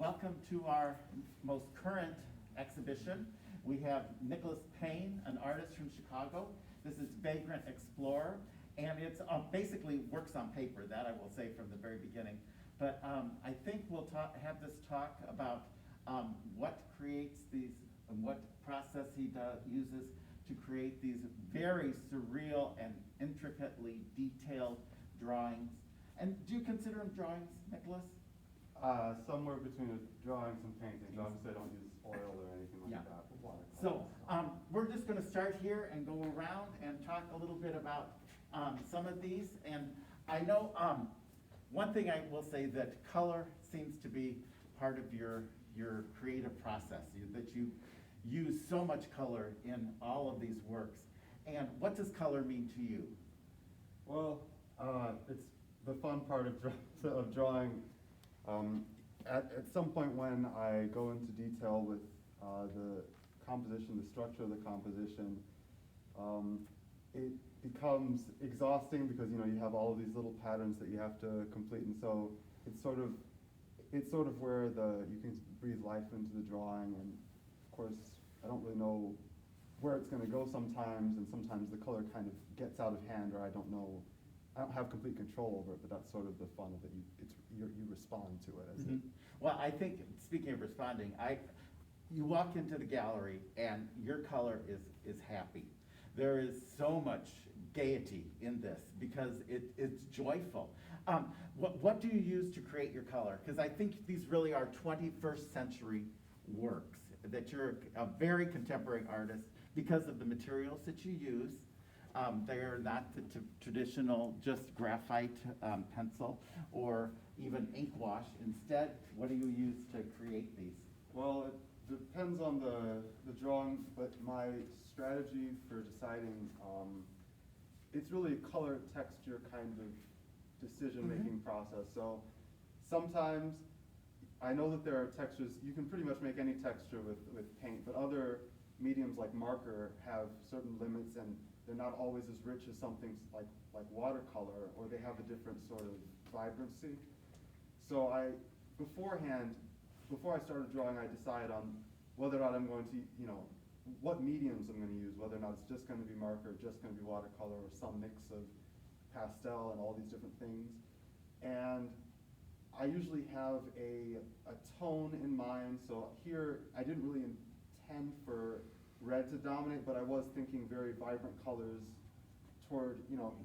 Welcome to our most current exhibition. We have Nickolas Payne, an artist from Chicago. This is Vagrant Explorer, and it's basically works on paper, that I will say from the very beginning. But I think we'll have this talk about what creates these and what process he uses to create these very surreal and intricately detailed drawings. And do you consider them drawings, Nickolas? Somewhere between drawings and paintings. Obviously, I don't use oil or anything like that. So we're just going to start here and go around and talk a little bit about some of these. And I know one thing I will say, that color seems to be part of your creative process, that you use so much color in all of these works. And what does color mean to you? Well, it's the fun part of drawing. At some point when I go into detail with the composition, the structure of the composition, it becomes exhausting because you have all of these little patterns that you have to complete, and so it's sort of where you can breathe life into the drawing. And of course, I don't really know where it's going to go sometimes, and sometimes the color kind of gets out of hand, or I don't have complete control over it, but that's sort of the fun of it. You respond to it as it. Well, I think, speaking of responding, you walk into the gallery and your color is happy. There is so much gaiety in this because it's joyful. What do you use to create your color? Because I think these really are 21st century works, that you're a very contemporary artist because of the materials that you use. They are not the traditional just graphite pencil or even ink wash. Instead, what do you use to create these? Well, it depends on the drawing, but my strategy for deciding, it's really a color texture kind of decision-making process. So sometimes I know that there are textures, you can pretty much make any texture with paint, but other mediums like marker have certain limits, and they're not always as rich as something like watercolor, or they have a different sort of vibrancy. So before I started drawing, I decide on whether or not I'm going to, what mediums I'm going to use, whether or not it's just going to be marker, just going to be watercolor, or some mix of pastel and all these different things. And I usually have a tone in mind. So here, I didn't really intend for red to dominate, but I was thinking very vibrant colors toward,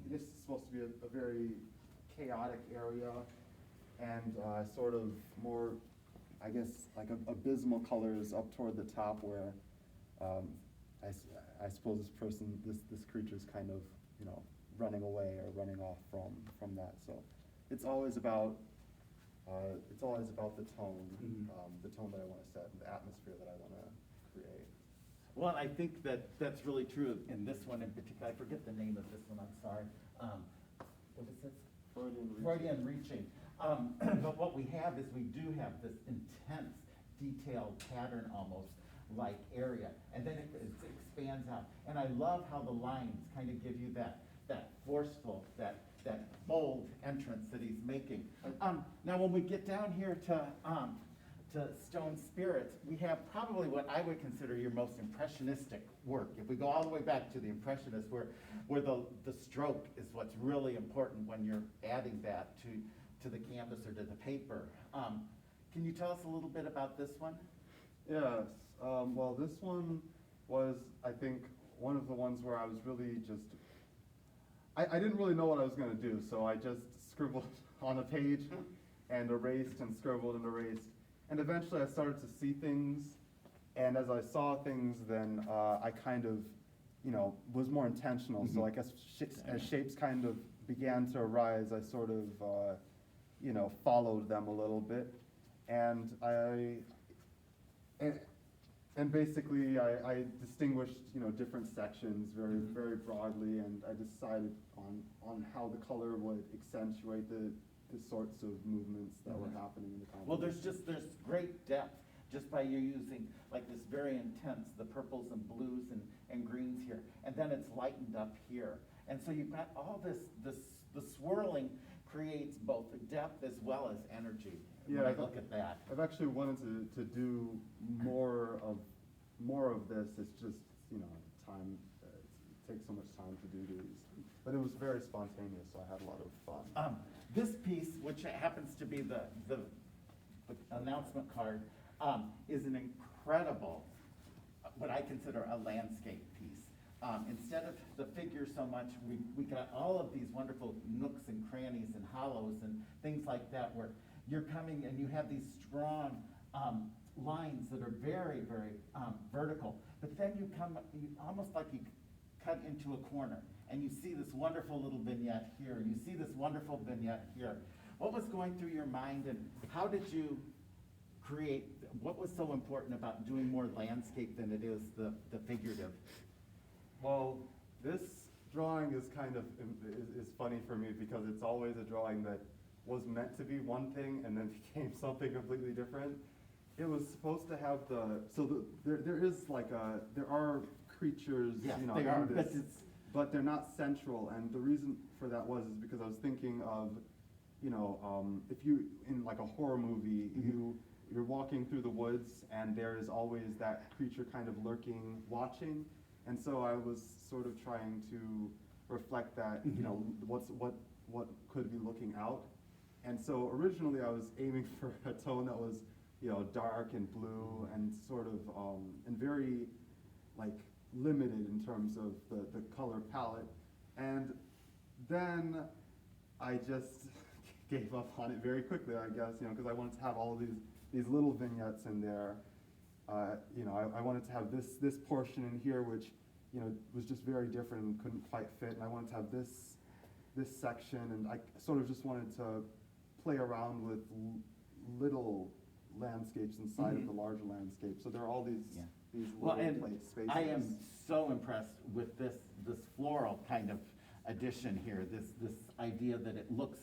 this is supposed to be a very chaotic area, and sort of more, I guess, like abysmal colors up toward the top, where I suppose this creature's kind of, running away or running off from that. So it's always about the tone, the tone that I want to set, the atmosphere that I want to create. Well, I think that's really true in this one in particular. I forget the name of this one, I'm sorry. What is this? Freudian reaching. But what we have is we do have this intense, detailed pattern almost like area. And then it expands out. And I love how the lines kind of give you that forceful, that bold entrance that he's making. Now when we get down here to Stone Spirits, we have probably what I would consider your most impressionistic work. If we go all the way back to the Impressionists, where the stroke is what's really important when you're adding that to the canvas or to the paper. Can you tell us a little bit about this one? Yes. Well, this one was, I think, one of the ones where I was really just, I didn't really know what I was going to do, so I just scribbled on a page and erased and scribbled and erased. And eventually I started to see things, and as I saw things, then I kind of, was more intentional. So I guess as shapes kind of began to arise, I sort of, followed them a little bit. And and basically I distinguished, different sections very, very broadly, and I decided on how the color would accentuate the sorts of movements that were happening in the composition. Well, there's great depth just by you using like this very intense, the purples and blues and greens here, and then it's lightened up here. And so you've got all the swirling creates both depth as well as energy. when I I've- look at that. I've actually wanted to do more of this. It's just, time, it takes so much time to do these. But it was very spontaneous, so I had a lot of fun. This piece, which happens to be the announcement card, is an incredible, what I consider a landscape piece. Instead of the figure so much, we got all of these wonderful nooks and crannies and hollows and things like that where you're coming and you have these strong lines that are very, very vertical. But then you almost like you cut into a corner and you see this wonderful little vignette here, and you see this wonderful vignette here. What was going through your mind, and how did you create, what was so important about doing more landscape than it is the figurative? Well, this drawing is kind of is funny for me because it's always a drawing that was meant to be one thing and then became something completely different. It was supposed to have there are creatures, Yes, in they are, this, but they're not central. And the reason for that is because I was thinking of, if you in like a horror movie, you're walking through the woods and there is always that creature kind of lurking, watching. And so I was sort of trying to reflect that, what could be looking out. And so originally I was aiming for a tone that was, dark and blue and sort of, and very like limited in terms of the color palette. And then I just gave up on it very quickly, I guess, because I wanted to have all of these little vignettes in there. I wanted to have this portion in here, which, was just very different and couldn't quite fit. And I wanted to have this section, and I sort of just wanted to play around with little landscapes inside of the larger landscape. So there are all these little spaces. I am so impressed with this floral kind of addition here, this idea that it looks,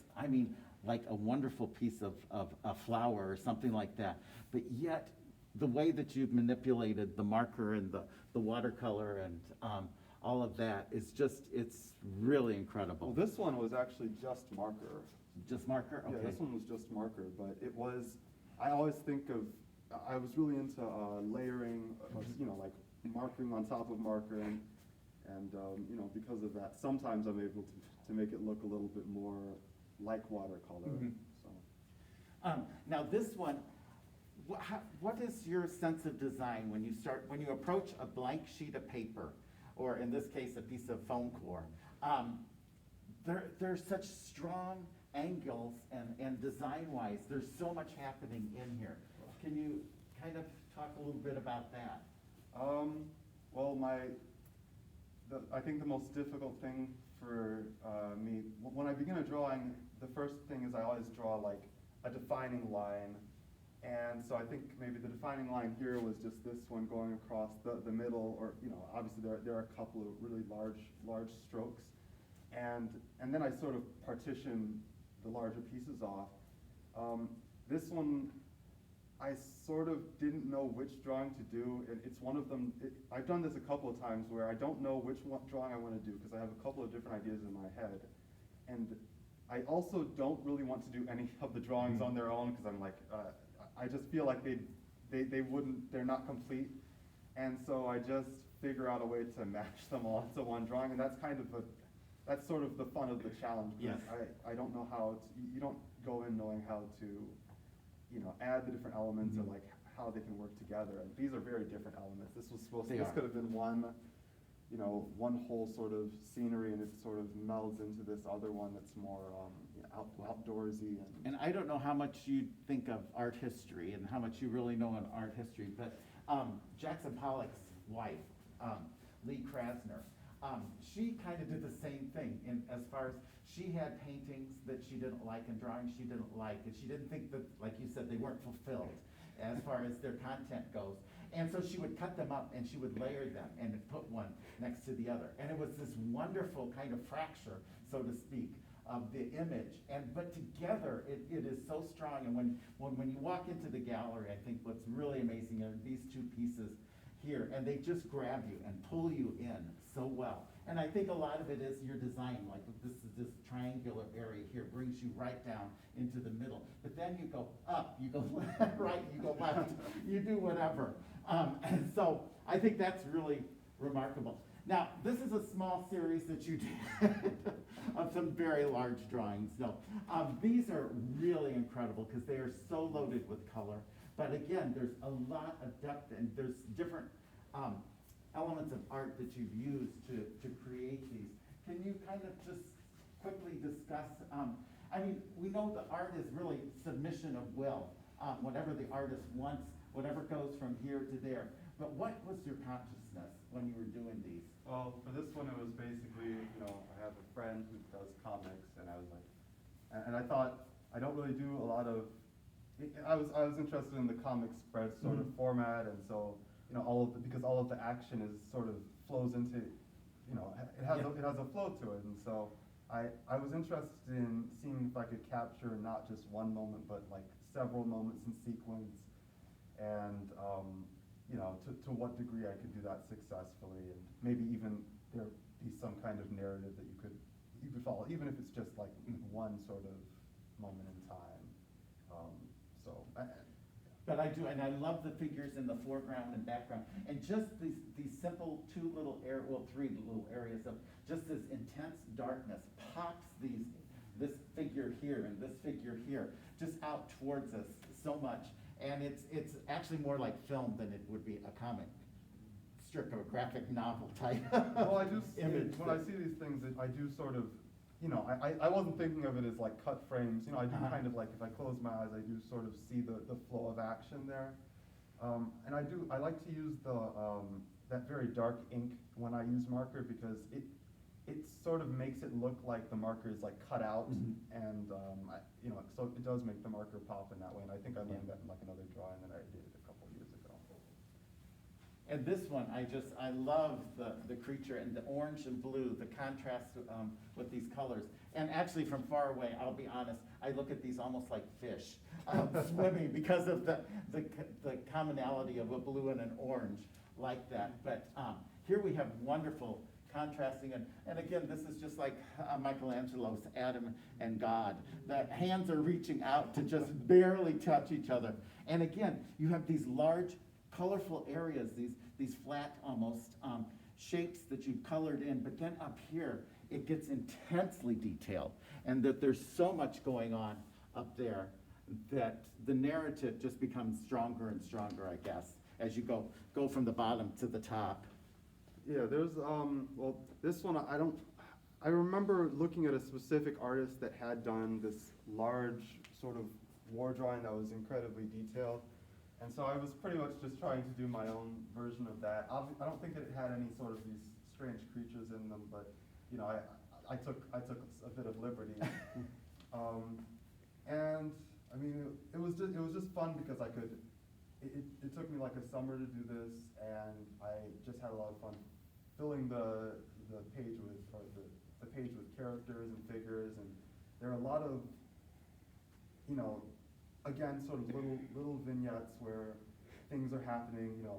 like a wonderful piece of a flower or something like that, but yet the way that you've manipulated the marker and the watercolor and all of that is just, it's really incredible. Well, this one was actually just marker. Just marker? Okay. Yeah, this one was just marker, but it was, I always think of, I was really into layering, like marking on top of marker, and because of that, sometimes I'm able to make it look a little bit more like watercolor. So. Now this one, what is your sense of design when you approach a blank sheet of paper, or in this case, a piece of foam core? There's such strong angles and design-wise, there's so much happening in here. Can you kind of talk a little bit about that? Well, I think the most difficult thing for me, when I begin a drawing, the first thing is I always draw like a defining line. And so I think maybe the defining line here was just this one going across the middle, or obviously there are a couple of really large strokes, and then I sort of partition the larger pieces off. This one, I sort of didn't know which drawing to do. It's one of them. I've done this a couple of times where I don't know which drawing I want to do because I have a couple of different ideas in my head, and I also don't really want to do any of the drawings on their own because I'm like. I just feel like they wouldn't, they're not complete. And so I just figure out a way to match them all into one drawing, and that's that's sort of the fun of the challenge. Yes. I don't know how you don't go in knowing how to, add the different elements or like how they can work together. And these are very different elements. This could have been one whole sort of scenery, and it sort of melds into this other one that's more outdoorsy. And I don't know how much you think of art history and how much you really know in art history, but Jackson Pollock's wife, Lee Krasner, she kind of did the same thing as far as she had paintings that she didn't like and drawings she didn't like, and she didn't think that, like you said, they weren't fulfilled as far as their content goes. And so she would cut them up and she would layer them and put one next to the other. And it was this wonderful kind of fracture, so to speak, of the image. But together, it is so strong. And when you walk into the gallery, I think what's really amazing are these two pieces here, and they just grab you and pull you in so well. And I think a lot of it is your design, like this triangular area here brings you right down into the middle. But then you go up, you go right, you go left, you do whatever. And so I think that's really remarkable. Now, this is a small series that you did of some very large drawings. No, these are really incredible because they are so loaded with color. But again, there's a lot of depth and there's different elements of art that you've used to create these. Can you kind of just quickly discuss, I mean, we know the art is really submission of will. Whatever the artist wants, whatever goes from here to there. But what was your consciousness when you were doing these? Well, for this one, it was basically, you know, I have a friend who does comics, and I was like, and I thought, I don't really do a lot of, I was interested in the comic spread sort of format, and so, you know, because all of the action is sort of flows into, you know, it has a flow to it, and so I was interested in seeing if I could capture not just one moment, but like several moments in sequence, and you know, to what degree I could do that successfully, and maybe even there be some kind of narrative that you could follow, even if it's just like one sort of moment in time. But I do, and I love the figures in the foreground and background, and just these simple three little areas of just this intense darkness pops this figure here and this figure here, just out towards us so much. And it's actually more like film than it would be a comic strip or a graphic novel type. Well, I do, image when I see these things, I do sort of, you know, I wasn't thinking of it as like cut frames, you know, I do kind of like, if I close my eyes, I do sort of see the flow of action there. And I like to use that very dark ink when I use marker because it sort of makes it look like the marker is like cut out, and you know, so it does make the marker pop in that way. And I think I learned that in like another drawing that I did a couple years ago. And this one, I love the creature and the orange and blue, the contrast with these colors. And actually from far away, I'll be honest, I look at these almost like fish swimming because of the commonality of a blue and an orange like that. But here we have wonderful contrasting, and again, this is just like Michelangelo's Adam and God. The hands are reaching out to just barely touch each other. And again, you have these large, colorful areas, these flat almost shapes that you've colored in, but then up here, it gets intensely detailed, and that there's so much going on up there that the narrative just becomes stronger and stronger, I guess, as you go from the bottom to the top. Yeah, there's, well, this one, I remember looking at a specific artist that had done this large sort of war drawing that was incredibly detailed. And so I was pretty much just trying to do my own version of that. I don't think that it had any sort of these strange creatures in them, but, you know, I took a bit of liberty. And, I mean, it was just fun because I could, it took me like a summer to do this, and I just had a lot of fun filling the page with, or the page with characters and figures, and there are a lot of, you know, again, sort of little vignettes where things are happening, you know,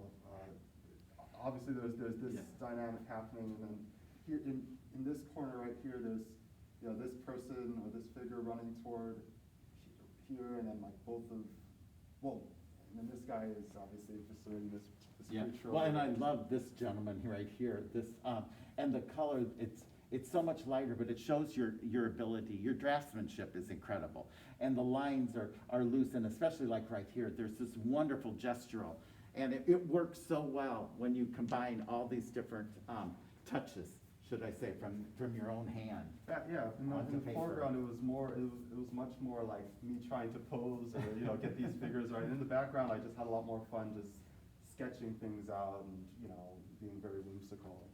obviously there's this dynamic happening, and then here in this corner right here, there's, you know, this person or this figure running toward here, and then like and then this guy is obviously pursuing this creature. Well, and I love this gentleman here, right here. This and the color, it's so much lighter, but it shows your ability. Your draftsmanship is incredible, and the lines are loose, and especially like right here, there's this wonderful gestural, and it works so well when you combine all these different touches, should I say, from your own hand. Yeah. In the foreground, it was much more like me trying to pose or, you know, get these figures right. In the background, I just had a lot more fun just sketching things out and, you know, being very whimsical.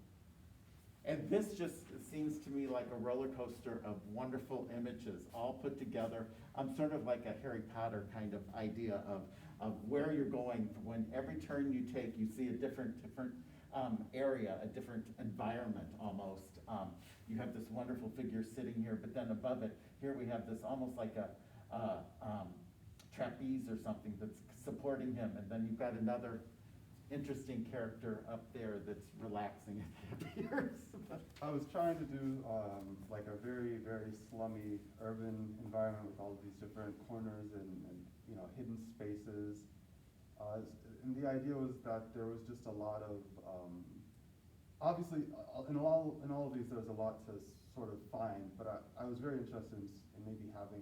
And this just seems to me like a roller coaster of wonderful images all put together. Sort of like a Harry Potter kind of idea of where you're going. When every turn you take, you see a different area, a different environment almost. You have this wonderful figure sitting here, but then above it, here we have this almost like a trapeze or something that's supporting him, and then you've got another interesting character up there that's relaxing, it appears. I was trying to do like a very, very slummy urban environment with all of these different corners and you know, hidden spaces. And the idea was that there was just a lot of, obviously, in all of these, there's a lot to sort of find, but I was very interested in maybe having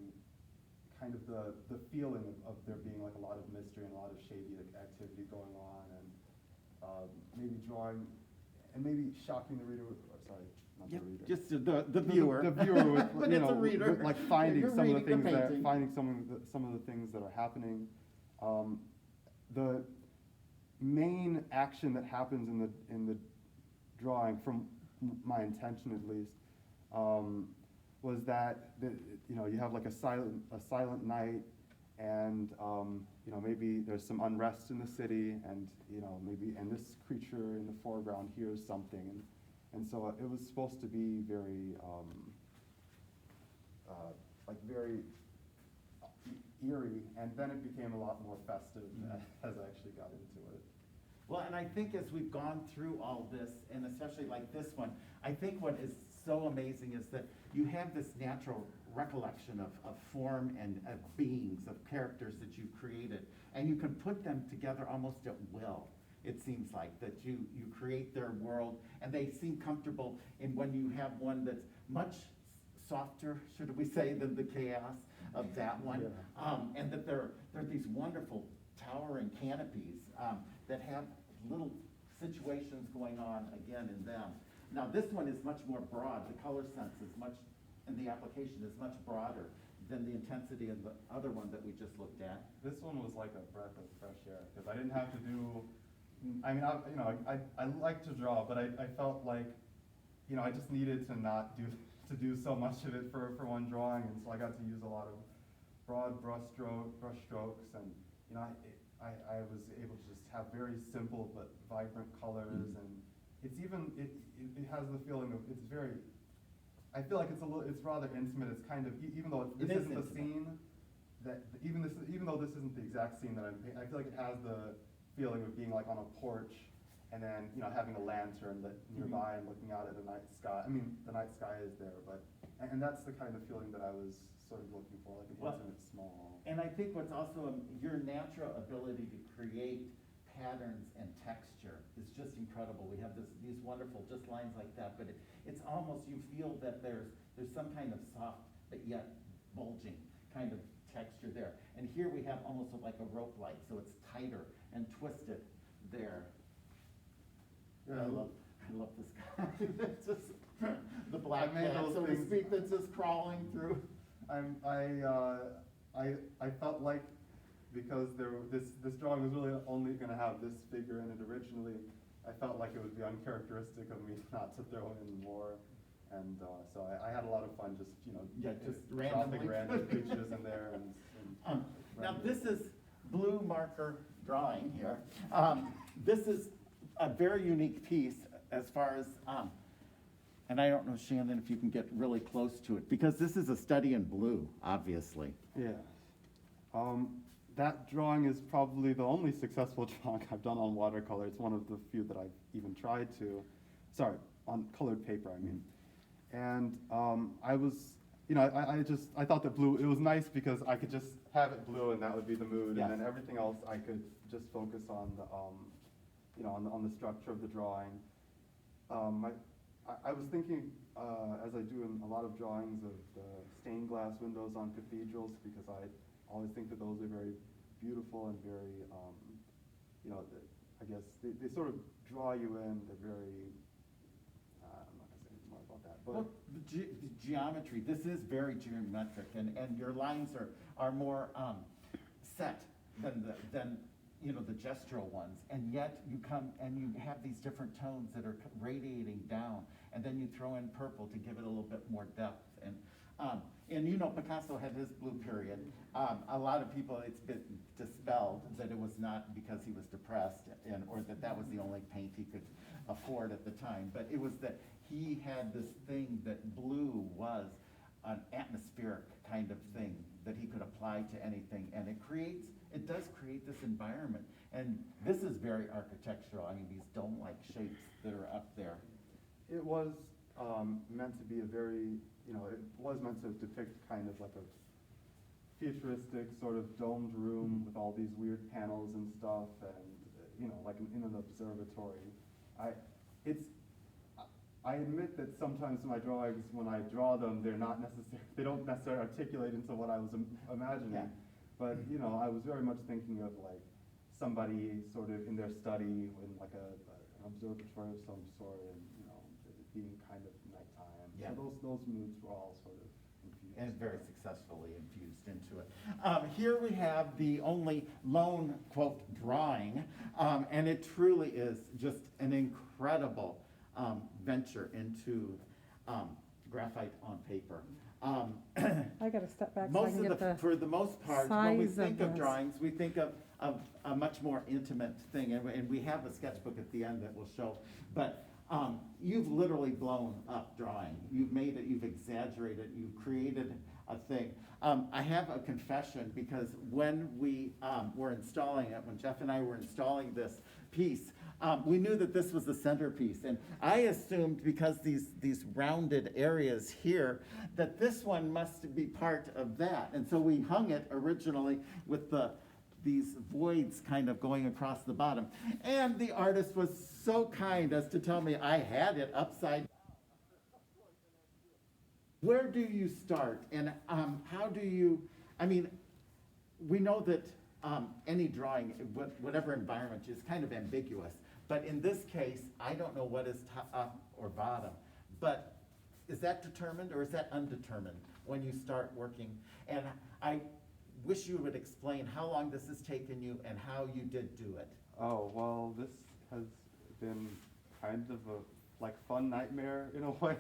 kind of the feeling of there being like a lot of mystery and a lot of shady activity going on, and maybe drawing, and maybe shocking the reader with, or sorry, not Yep, the reader. just the viewer. The viewer with, But you it's know, a reader. with, like finding You're some of the reading things that, painting. finding some of the things that are happening. The main action that happens in the drawing, from my intention at least, was that you know, you have like a silent night, and you know, maybe there's some unrest in the city, and you know, and this creature in the foreground hears something, and so it was supposed to be very like very eerie, and then it became a lot more festive as I actually got into it. Well, and I think as we've gone through all this, and especially like this one, I think what is so amazing is that you have this natural recollection of form and of beings, of characters that you've created, and you can put them together almost at will. It seems like that you create their world, and they seem comfortable in when you have one that's much softer, should we say, than the chaos of that one. Yeah. And that they're these wonderful towering canopies that have little situations going on again in them. Now this one is much more broad. The color sense is much, and the application is much broader than the intensity of the other one that we just looked at. This one was like a breath of fresh air, because I didn't have to do, I mean, I like to draw, but I felt like, you know, I just needed to not do so much of it for one drawing, and so I got to use a lot of broad brush strokes, and you know, I was able to just have very simple but vibrant colors, and it's even, it has the feeling of, it's very, I feel like it's rather intimate. It's kind of, even though this isn't the scene, even though this isn't the exact scene that I'm painting, I feel like it has the feeling of being like on a porch, and then, you know, having a lantern lit nearby and looking out at the night sky. I mean, the night sky is there, but, and that's the kind of feeling that I was sort of looking for, like an intimate, small. And I think what's also your natural ability to create patterns and texture is just incredible. We have these wonderful just lines like that, but it's almost, you feel that there's some kind of soft but yet bulging kind of texture there. And here we have almost like a rope light, so it's tighter and twisted there. Yeah, I love this guy. That's just the black I made cat, those so to things- speak, that's just crawling through. I felt like, because this drawing was really only going to have this figure in it originally, I felt like it would be uncharacteristic of me not to throw in more, and so I had a lot of fun just, you know, Just dropping randomly. random creatures in there. And Now this is blue marker drawing here. This is a very unique piece as far as, and I don't know, Shannon, if you can get really close to it, because this is a study in blue, obviously. Yeah. That drawing is probably the only successful drawing I've done on watercolor. It's one of the few that I've even tried to, sorry, on colored paper, I mean. And I was, you know, I thought that blue, it was nice because I could just have it blue and that would be the mood, Yes. and then everything else I could just focus on the, you know, on the structure of the drawing. I was thinking, as I do in a lot of drawings, of the stained glass windows on cathedrals, because I always think that those are very beautiful and very, you know, I guess they sort of draw you in. They're very, I'm not going to say anything more about that. But Well, the geometry, this is very geometric, and your lines are more set than you know, the gestural ones, and yet you come and you have these different tones that are radiating down, and then you throw in purple to give it a little bit more depth. And you know, Picasso had his blue period. A lot of people, it's been dispelled that it was not because he was depressed, or that was the only paint he could afford at the time, but it was that he had this thing that blue was an atmospheric kind of thing that he could apply to anything, and it creates it does create this environment. And this is very architectural, I mean, these dome-like shapes that are up there. It was meant to be a very, it was meant to depict kind of like a futuristic sort of domed room with all these weird panels and stuff, and like in an observatory. I admit that sometimes my drawings, when I draw them, they don't necessarily articulate into what I was imagining. Yeah. But I was very much thinking of like somebody sort of in their study in like an observatory of some sort, and it being kind of nighttime. Yeah. So those moods were all sort of infused. And very successfully infused into it. Here we have the only lone, quote, drawing, and it truly is just an incredible venture into graphite on paper. I gotta step back so I can get the For the most part, when we size of think of this. drawings, we think of a much more intimate thing, and we have a sketchbook at the end that will show, but you've literally blown up drawing. You've made it, you've exaggerated, you've created a thing. I have a confession, because when we were installing it, when Jeff and I were installing this piece, we knew that this was the centerpiece, and I assumed, because these rounded areas here, that this one must be part of that. And so we hung it originally with these voids kind of going across the bottom. And the artist was so kind as to tell me I had it upside down. Where do you start, and how do you, I mean, we know that any drawing, whatever environment, is kind of ambiguous. But in this case, I don't know what is top or bottom. But is that determined or is that undetermined when you start working? And I wish you would explain how long this has taken you and how you did do it. Oh, well, this has been kind of a fun nightmare in a way.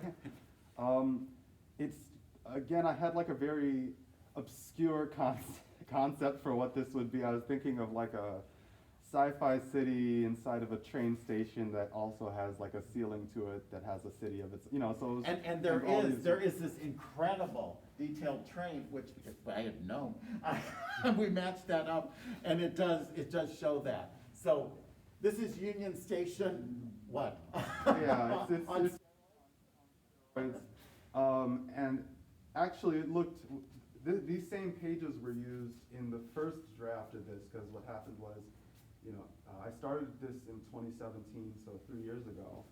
Again, I had like a very obscure concept for what this would be. I was thinking of like a sci-fi city inside of a train station that also has like a ceiling to it that has a city of its, so it was, And there is this incredible detailed train, which, if I had known, we matched that up, and it does show that. So this is Union Station, what? yeah, and actually it looked, these same pages were used in the first draft of this, because what happened was, I started this in 2017, so 3 years ago,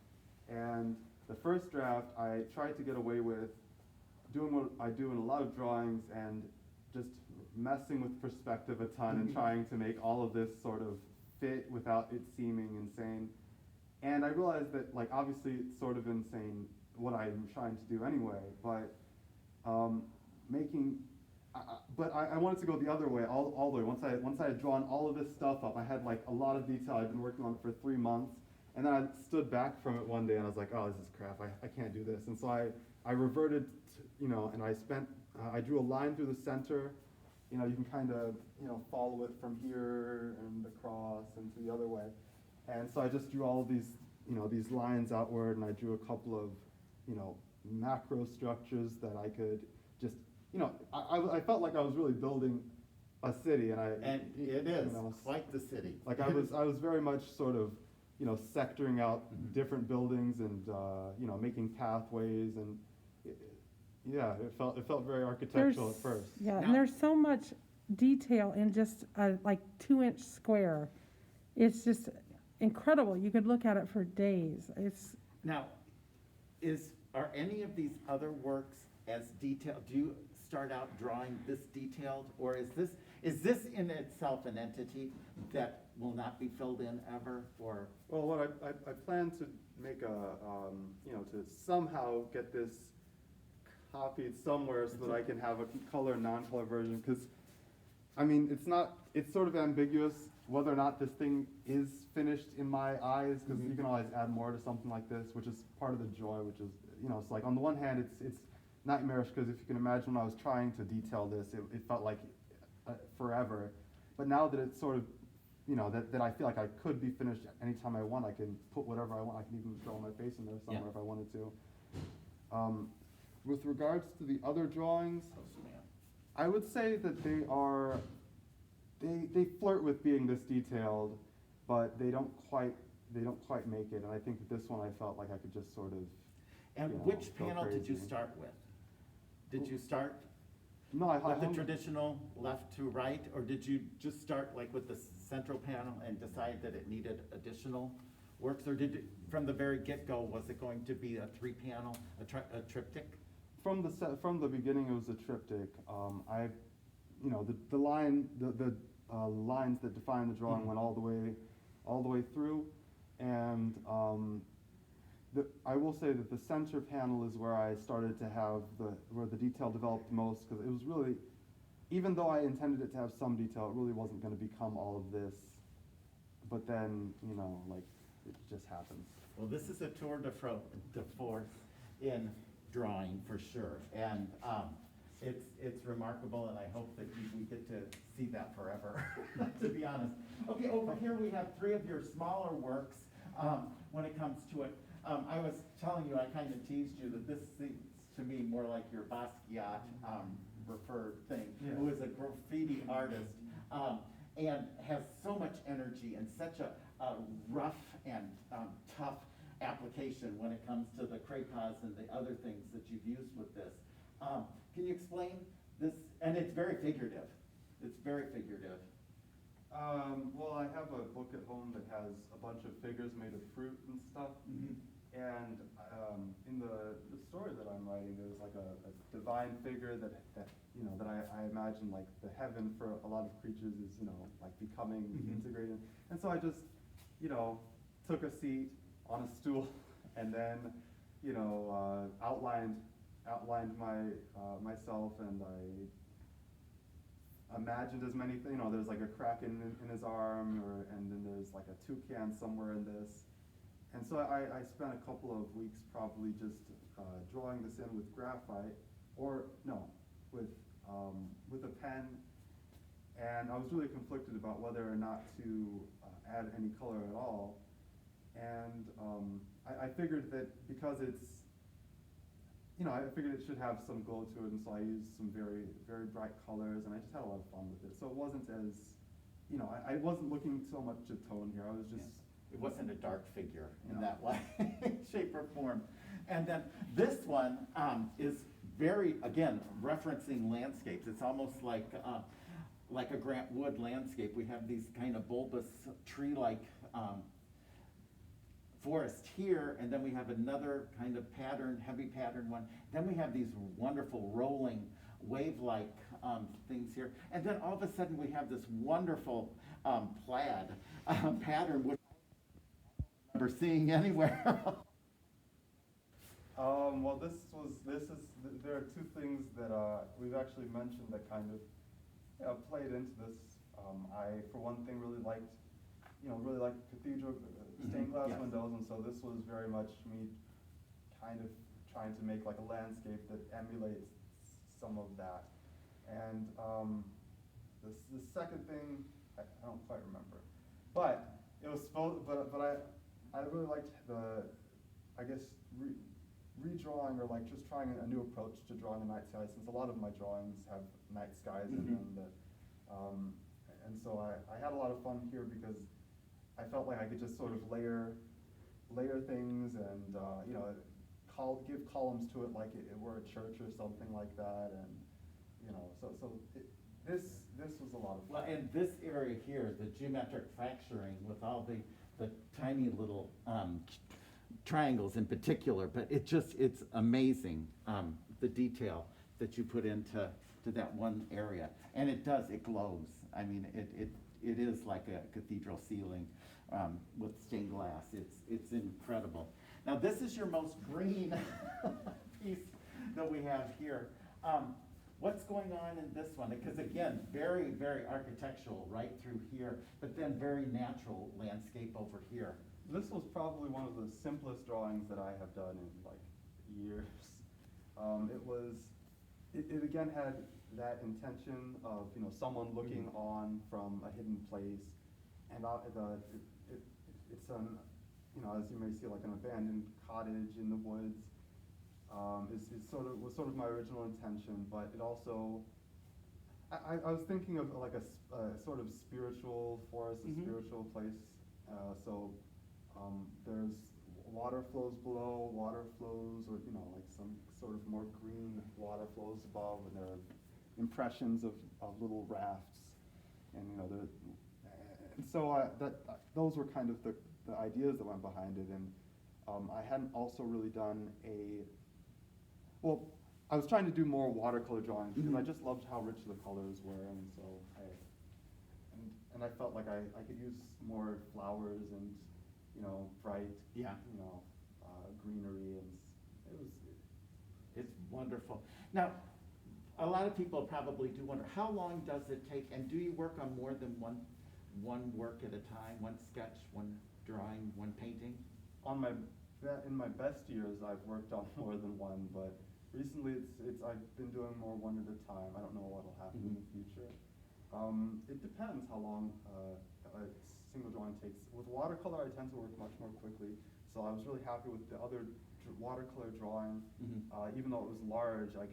and the first draft I tried to get away with doing what I do in a lot of drawings, and just messing with perspective a ton and trying to make all of this sort of fit without it seeming insane. And I realized that, obviously it's sort of insane what I'm trying to do anyway, but but I wanted to go the other way, all the way. Once I had drawn all of this stuff up, I had a lot of detail. I'd been working on it for 3 months, and then I stood back from it one day and I was like, oh, this is crap. I can't do this. And so I reverted, and I drew a line through the center. You can kind of, follow it from here and across and to the other way. And so I just drew all of these, these lines outward, and I drew a couple of, macro structures that I could just, I felt like I was really building a city, and it is quite the city. I was very much sort of, sectoring out different buildings and, making pathways, and it felt very architectural at first. Yeah, Now- and there's so much detail in just a 2-inch square. It's just incredible. You could look at it for days. Now, are any of these other works as detailed? Do you start out drawing this detailed, or is this in itself an entity that will not be filled in ever? Or Well, what I plan to make to somehow get this copied somewhere so that I can have a color and non-color version, because it's sort of ambiguous whether or not this thing is finished in my eyes, because you can always add more to something like this, which is part of the joy, which is, it's on the one hand, it's nightmarish, because if you can imagine when I was trying to detail this, it felt like forever. But now that it's sort of, that I feel like I could be finished anytime I want, I can put whatever I want, I can even throw my face in there somewhere if I wanted to. With regards to the other drawings, I would say that they are they flirt with being this detailed, but they don't quite make it. And I think that this one I felt like I could just sort of. And you know, which go panel did you crazy. start with? Did you start No, I with the hung- traditional left to right, or did you just start like with the central panel and decide that it needed additional works, or did it, from the very get-go, was it going to be a three-panel, a triptych? From the beginning, it was a triptych. You know, the lines that define the drawing Mhm. went all the way through, and I will say that the center panel is where I started to have where the detail developed most, because it was really, even though I intended it to have some detail, it really wasn't going to become all of this. But then, you know, like, it just happens. Well, this is a tour de force in drawing for sure, and it's remarkable, and I hope that we get to see that forever, to be honest. Okay, over here we have three of your smaller works when it comes to it. I was telling you, I kind of teased you that this seems to me more like your Basquiat referred thing, Yeah. who is a graffiti artist and has so much energy and such a rough and tough application when it comes to the crayons and the other things that you've used with this. Can you explain this? And it's very figurative. It's very figurative. Well, I have a book at home that has a bunch of figures made of fruit and stuff. Mhm. And in the story that I'm writing, there's like a divine figure that you know, that I imagine like the heaven for a lot of creatures is, you know, like becoming Mhm. integrated. And so I just, you know, took a seat on a stool and then, you know, outlined myself, and I imagined as many things. You know, there's like a crack in his arm, and then there's like a toucan somewhere in this. And so I spent a couple of weeks probably just drawing this in with graphite, or no, with a pen. And I was really conflicted about whether or not to add any color at all. And I figured that because it's, you know, I figured it should have some glow to it, and so I used some very, very bright colors, and I just had a lot of fun with it. So it wasn't as, you know, I wasn't looking so much to tone here. I was just. It wasn't a dark figure in No. that way, shape or form. And then this one is very, again, referencing landscapes. It's almost like a Grant Wood landscape. We have these kind of bulbous tree-like forest here, and then we have another kind of pattern, heavy pattern one. Then we have these wonderful rolling wave-like things here. And then all of a sudden we have this wonderful plaid pattern, which I don't remember seeing anywhere. Well, there are two things that we've actually mentioned that kind of played into this. I, for one thing, really liked cathedral stained glass Yes. windows, and so this was very much me kind of trying to make like a landscape that emulates some of that. And the second thing, I don't quite remember, but it was supposed, but I really liked I guess, redrawing, or like just trying a new approach to drawing a night sky, since a lot of my drawings have night skies in them. And so I had a lot of fun here because I felt like I could just sort of layer things, and you know, give columns to it like it were a church or something like that, and you know, this was a lot of fun. Well, and this area here, the geometric fracturing with all the tiny little triangles in particular, but it's amazing, the detail that you put into that one area. And it glows. I mean, it is like a cathedral ceiling with stained glass. It's incredible. Now, this is your most green piece that we have here. What's going on in this one? Because again, very, very architectural right through here, but then very natural landscape over here. This was probably one of the simplest drawings that I have done in like years. It again had that intention of, you know, someone looking on from a hidden place, and it's you know, as you may see, like an abandoned cottage in the woods. Was sort of my original intention, but it also I was thinking of like a sort of spiritual forest, a Mhm. spiritual place. So there's water flows below, water flows, or like some sort of more green water flows above, and there are impressions of little rafts, and and so those were kind of the ideas that went behind it, and I hadn't also really done well, I was trying to do more watercolor drawings because I just loved how rich the colors were, and so and I felt like I could use more flowers and bright Yeah. greenery, and It's wonderful. Now, a lot of people probably do wonder, how long does it take, and do you work on more than one work at a time, one sketch, one drawing, one painting? in my best years I've worked on more than one, but recently I've been doing more one at a time. I don't know what'll happen in the future. It depends how long a single drawing takes. With watercolor, I tend to work much more quickly, so I was really happy with the other watercolor drawing. Even though it was large, I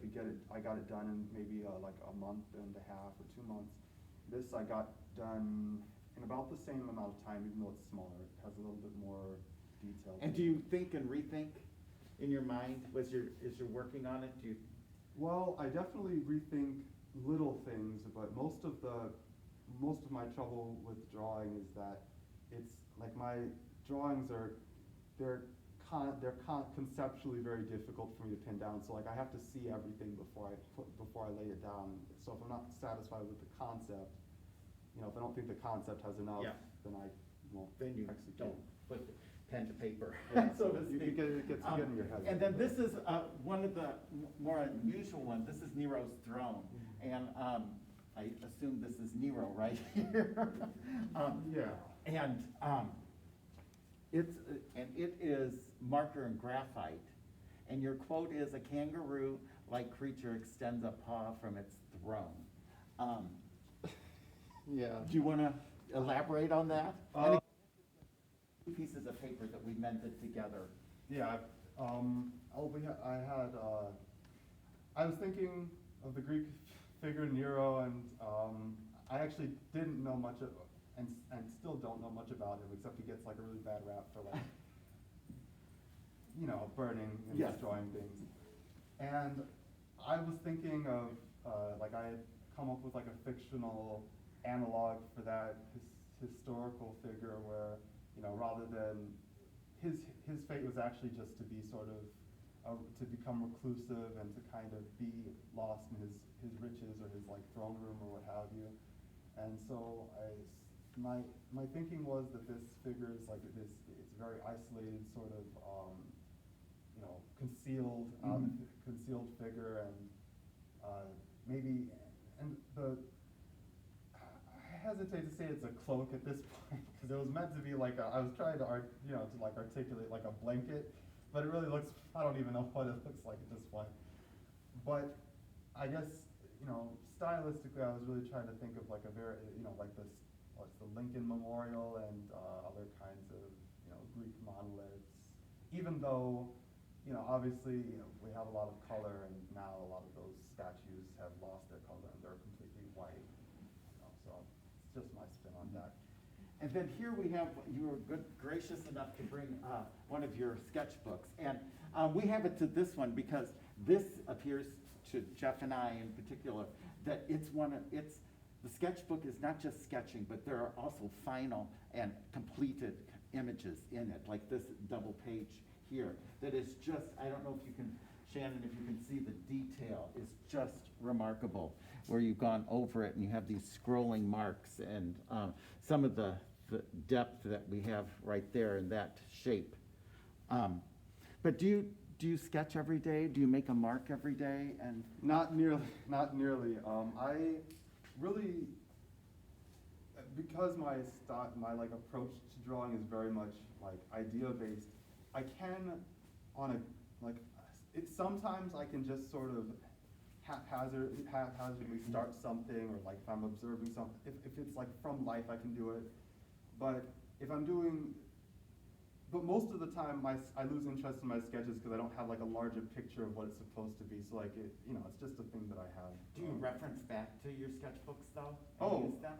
got it done in maybe like a month and a half or 2 months. This I got done in about the same amount of time, even though it's smaller. It has a little bit more detail. And do you think and rethink in your mind, as you're working on it, do you? Well, I definitely rethink little things, but most of my trouble with drawing is that it's like my drawings they're conceptually very difficult for me to pin down. So like I have to see everything before I lay it down. So if I'm not satisfied with the concept, if I don't think the concept has enough, Yeah. then I won't Then you execute. don't put pen to paper, Yeah, so to you speak. it gets in your head. And then this is one of the more unusual ones. This is Nero's throne, and I assume this is Nero right here. Yeah. And it is marker and graphite, and your quote is, "A kangaroo-like creature extends a paw from its throne." Yeah. Do you want to elaborate on that? And again, two pieces of paper that we mended together. Yeah. I was thinking of the Greek figure Nero, and I actually didn't know much of, and still don't know much about him, except he gets like a really bad rap for like, burning and Yes. destroying things. And I was thinking of like I had come up with like a fictional analog for that historical figure where rather than his fate was actually just to be sort of to become reclusive and to kind of be lost in his riches or his like throne room or what have you. And so my thinking was that this figure is like it's a very isolated sort of concealed concealed figure, and maybe I hesitate to say it's a cloak at this point because it was meant to be like I was trying to articulate like a blanket, but it really looks, I don't even know what it looks like at this point. But I guess stylistically I was really trying to think of like a very like this, what's the Lincoln Memorial and other kinds of Greek monoliths, even though obviously we have a lot of color, and now a lot of those statues have lost their color and they're completely white. So it's just my spin on that. And then here we have, you were gracious enough to bring one of your sketchbooks. And we have it to this one because this appears to Jeff and I in particular, that the sketchbook is not just sketching, but there are also final and completed images in it, like this double page here, that is just, I don't know if you can, Shannon, if you can see the detail, is just remarkable, where you've gone over it and you have these scrolling marks and some of the depth that we have right there in that shape. But do you sketch every day? Do you make a mark every day? And Not nearly. I really, because my like approach to drawing is very much like idea based. I can sometimes I can just sort of haphazardly start something, or like if I'm observing something, if it's like from life I can do it. But if I'm doing but most of the time, I lose interest in my sketches because I don't have like a larger picture of what it's supposed to be. So like it's just a thing that I have. Do you reference back to your sketchbooks though? and Oh, use them?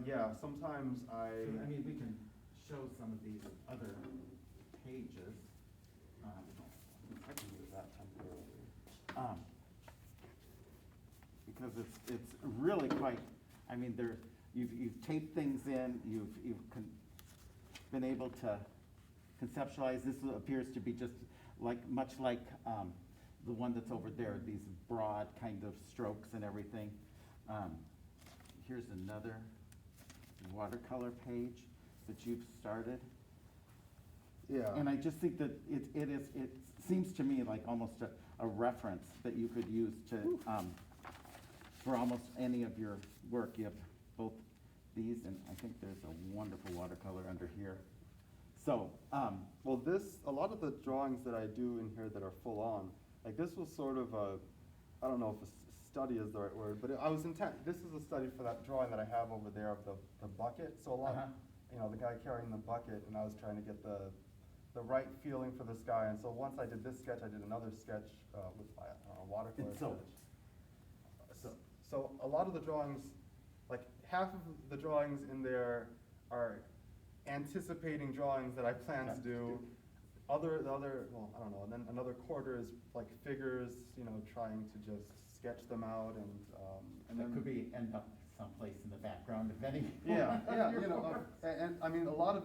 yeah. Sometimes I mean, we can show some of these other pages. I can do that temporarily. Because it's really quite, I mean, you've taped things in, been able to conceptualize. This appears to be just much like the one that's over there, these broad kind of strokes and everything. Here's another watercolor page that you've started. Yeah. And I just think that it seems to me like almost a reference that you could use to, for almost any of your work. You have both these, and I think there's a wonderful watercolor under here. So, Well, a lot of the drawings that I do in here that are full on, like this was sort of I don't know if a study is the right word, but this is a study for that drawing that I have over there of the bucket. So a lot, the guy carrying the bucket, and I was trying to get the right feeling for this guy. And so once I did this sketch, I did another sketch with a watercolor sketch. So a lot of the drawings, like half of the drawings in there are anticipating drawings that I plan to do. Well, I don't know. And then another quarter is like figures, trying to just sketch them out, and that then could be end up someplace in the background of any. yeah, and I mean a lot of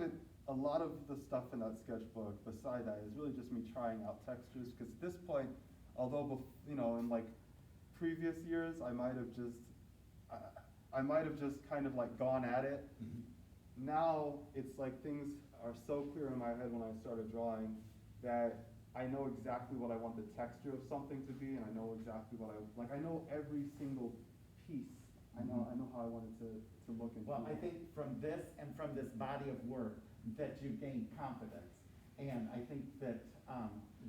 the stuff in that sketchbook beside that is really just me trying out textures, because at this point, although in like previous years I might have just kind of like gone at it. Mhm. Now it's like things are so clear in my head when I started drawing that I know exactly what I want the texture of something to be, and I know exactly I know every single piece. I know how I want it to look and Well, feel. I think from this and from this body of work that you gain confidence. And I think that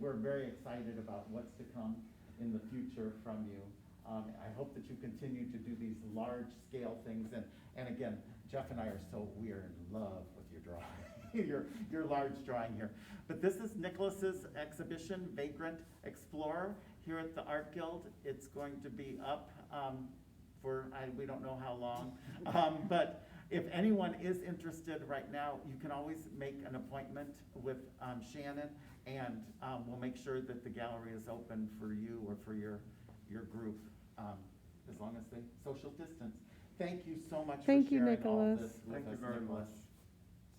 we're very excited about what's to come in the future from you. I hope that you continue to do these large scale things. And again, Jeff and I are we are in love with your drawing, your large drawing here. But this is Nickolas's exhibition, Vagrant Explorer, here at the Art Guild. It's going to be up for we don't know how long. But if anyone is interested right now, you can always make an appointment with Shannon, and we'll make sure that the gallery is open for you or for your group, as long as they social distance. Thank you so much Thank for you, sharing all Nickolas. this with Thank you us, very Nickolas. much.